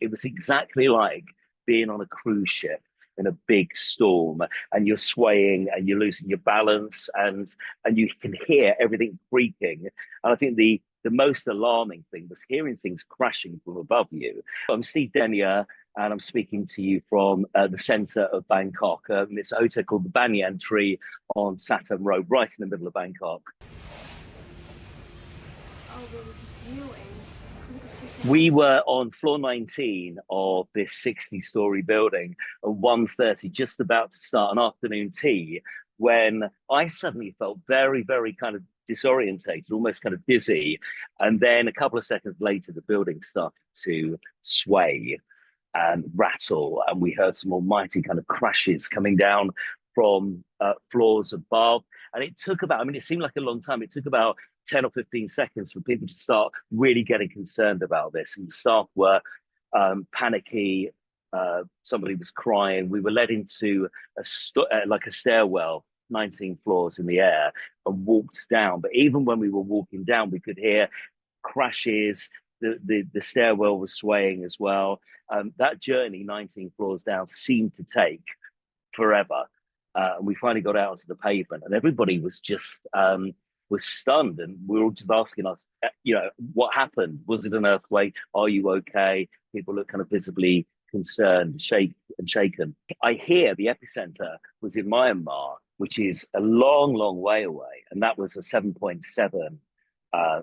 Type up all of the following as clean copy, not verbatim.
It was exactly like being on a cruise ship in a big storm, and you're swaying and you're losing your balance, and you can hear everything creaking. And I think the most alarming thing was hearing things crashing from above you. I'm Steve Denier, and I'm speaking to you from the center of Bangkok. It's a hotel called the Banyan Tree on Saturn Road, right in the middle of Bangkok. We were on floor 19 of this 60-story building at 1:30, just about to start an afternoon tea, when I suddenly felt very, very kind of disorientated, almost kind of dizzy. And then a couple of seconds later, the building started to sway and rattle, and we heard some almighty kind of crashes coming down from floors above. And it took about, I mean, it seemed like a long time. It took about 10 or 15 seconds for people to start really getting concerned about this. And the staff were panicky. Somebody was crying. We were led into like a stairwell, 19 floors in the air, and walked down. But even when we were walking down, we could hear crashes. The stairwell was swaying as well. That journey, 19 floors down, seemed to take forever. And we finally got out onto the pavement, and everybody was just was stunned, and we were all just asking us, what happened? Was it an earthquake? Are you okay? People look kind of visibly concerned, shaken. I hear the epicenter was in Myanmar, which is a long, long way away, and that was a 7.7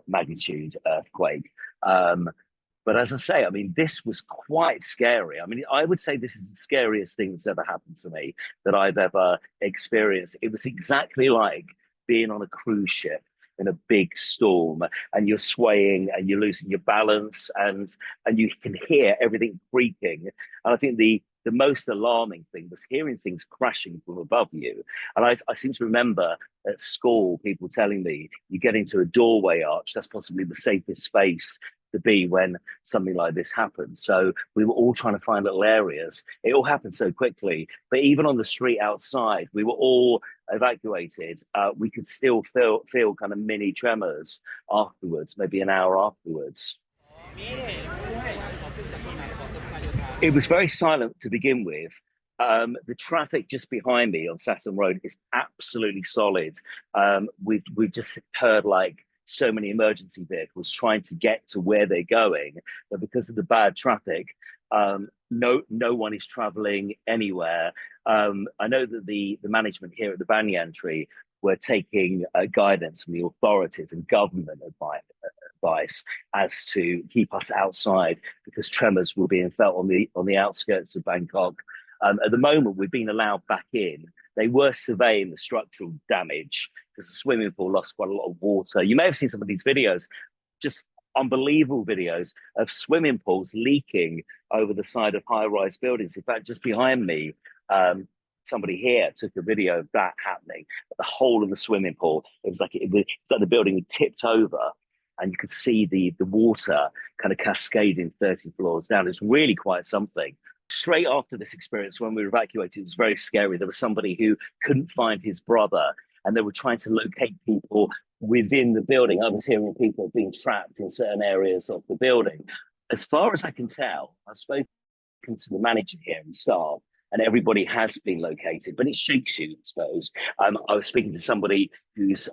magnitude earthquake. But as I say, I mean, this was quite scary. I mean, I would say this is the scariest thing that's ever happened to me that I've ever experienced. It was exactly like being on a cruise ship in a big storm, and you're swaying and you're losing your balance, and you can hear everything creaking. And I think the most alarming thing was hearing things crashing from above you. And I seem to remember at school people telling me, you get into a doorway arch, that's possibly the safest space to be when something like this happens. So we were all trying to find little areas. It all happened so quickly, but even on the street outside, we were all evacuated. We could still feel kind of mini tremors afterwards, maybe an hour afterwards. It was very silent to begin with. The traffic just behind me on Saturn Road is absolutely solid. We've just heard like so many emergency vehicles trying to get to where they're going, but because of the bad traffic, no one is traveling anywhere. I know that the management here at the Banyan Tree were taking guidance from the authorities and government advice as to keep us outside because tremors were being felt on the outskirts of Bangkok. At the moment, we've been allowed back in. They were surveying the structural damage because the swimming pool lost quite a lot of water. You may have seen some of these videos, just unbelievable videos of swimming pools leaking over the side of high-rise buildings. In fact, just behind me, somebody here took a video of that happening. The whole of the swimming pool, it's like the building tipped over, and you could see the water kind of cascading 30 floors down. It's really quite something. Straight after this experience, when we were evacuated, it was very scary. There was somebody who couldn't find his brother, and they were trying to locate people within the building. I was hearing people being trapped in certain areas of the building. As far as I can tell, I've spoken to the manager here and staff, and everybody has been located, but it shakes you, I suppose. I was speaking to somebody whose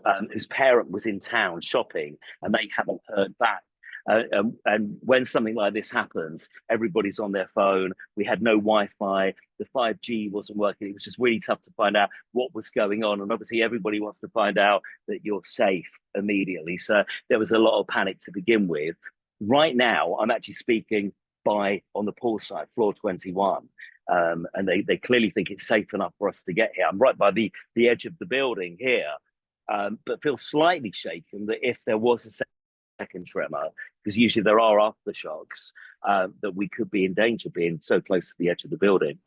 parent was in town shopping, and they haven't heard back. And when something like this happens, everybody's on their phone. We had no Wi-Fi. The 5G wasn't working. It was just really tough to find out what was going on. And obviously, everybody wants to find out that you're safe immediately. So there was a lot of panic to begin with. Right now, I'm actually speaking on the poolside, floor 21. And they clearly think it's safe enough for us to get here. I'm right by the edge of the building here, but feel slightly shaken that if there was a second tremor, because usually there are aftershocks, that we could be in danger being so close to the edge of the building.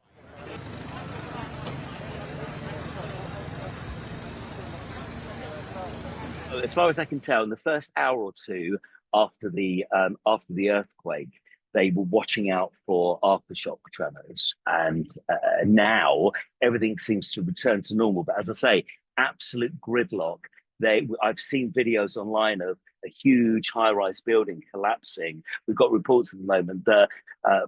As far as I can tell, in the first hour or two after the earthquake, they were watching out for aftershock tremors, and now everything seems to return to normal. But as I say, absolute gridlock. I've seen videos online of a huge high-rise building collapsing. We've got reports at the moment that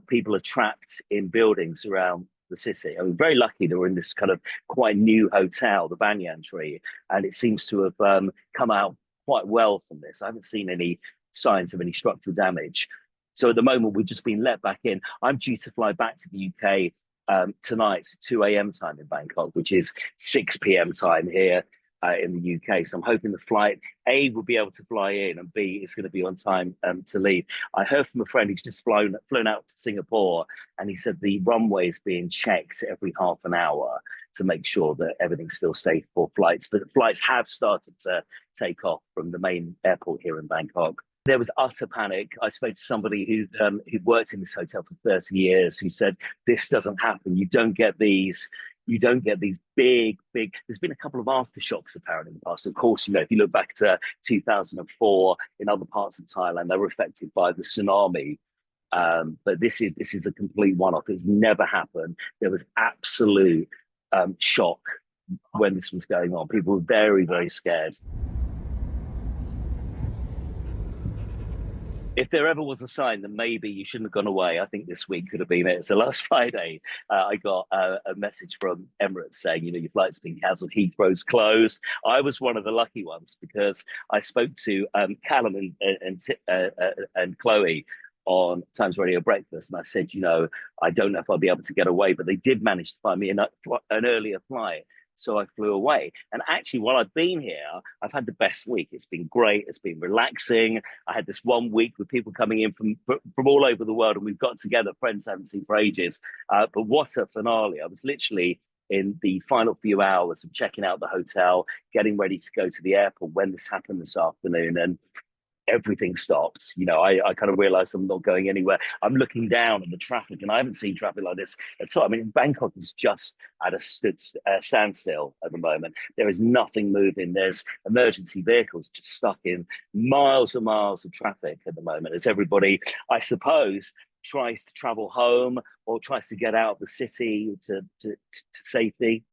people are trapped in buildings around the city. I mean, very lucky that we're in this kind of quite new hotel, the Banyan Tree, and it seems to have come out quite well from this. I haven't seen any signs of any structural damage. So at the moment, we've just been let back in. I'm due to fly back to the UK tonight, 2 a.m. time in Bangkok, which is 6 p.m. time here in the UK. So I'm hoping the flight, A, will be able to fly in, and B, it's going to be on time to leave. I heard from a friend who's just flown out to Singapore, and he said the runway is being checked every half an hour to make sure that everything's still safe for flights. But the flights have started to take off from the main airport here in Bangkok. There was utter panic. I spoke to somebody who'd worked in this hotel for 30 years who said, this doesn't happen. You don't get these big. There's been a couple of aftershocks apparently in the past. Of course, if you look back to 2004 in other parts of Thailand, they were affected by the tsunami. But this is a complete one-off. It's never happened. There was absolute shock when this was going on. People were very, very scared. If there ever was a sign that maybe you shouldn't have gone away, I think this week could have been it. So last Friday, I got a message from Emirates saying, your flight's been cancelled, Heathrow's closed. I was one of the lucky ones because I spoke to Callum and Chloe on Times Radio Breakfast, and I said, I don't know if I'll be able to get away, but they did manage to find me an earlier flight. So I flew away. And actually, while I've been here, I've had the best week. It's been great. It's been relaxing. I had this 1 week with people coming in from all over the world, and we've got together, friends I haven't seen for ages. But what a finale. I was literally in the final few hours of checking out the hotel, getting ready to go to the airport when this happened this afternoon. And everything stopped. I kind of realized I'm not going anywhere. I'm looking down at the traffic, and I haven't seen traffic like this at all. I mean, Bangkok is just at a standstill at the moment. There is nothing moving. There's emergency vehicles just stuck in miles and miles of traffic at the moment as everybody, I suppose, tries to travel home or tries to get out of the city to safety.